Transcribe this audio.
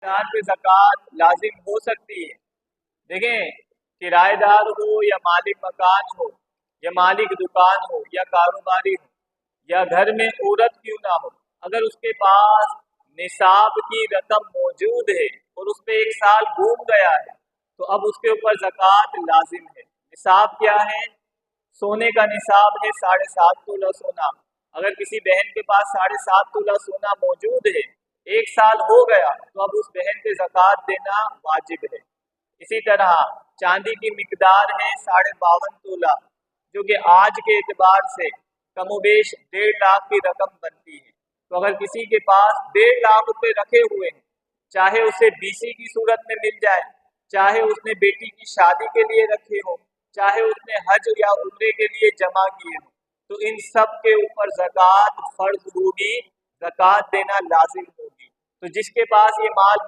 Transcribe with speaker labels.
Speaker 1: دار پہ زکوٰۃ لازم ہو سکتی ہے؟ دیکھیں، کرایہ دار ہو یا مالک مکان ہو یا مالک دکان ہو یا کاروباری ہو یا گھر میں عورت کیوں نہ ہو، اگر اس کے پاس نصاب کی رقم موجود ہے اور اس پہ 1 سال گزر گیا ہے تو اب اس کے اوپر زکوٰۃ لازم ہے۔ نصاب کیا ہے؟ سونے کا نصاب ہے 7.5 تولہ سونا۔ اگر کسی بہن کے پاس 7.5 تولہ سونا موجود ہے، 1 سال ہو گیا تو اب اس بہن پہ زکوٰۃ دینا واجب ہے۔ اسی طرح چاندی کی مقدار ہے 52.5 تولہ، جو کہ آج کے اعتبار سے کم و بیش 1.5 لاکھ کی رقم بنتی ہے۔ تو اگر کسی کے پاس 1.5 لاکھ روپے رکھے ہوئے ہیں، چاہے اسے BC کی صورت میں مل جائے، چاہے اس نے بیٹی کی شادی کے لیے رکھے ہوں، چاہے اس نے حج یا عمرے کے لیے جمع کیے ہوں، تو ان سب کے اوپر زکوٰۃ فرض ہوگی، زکوٰۃ دینا لازم ہوگی۔ تو جس کے پاس یہ مال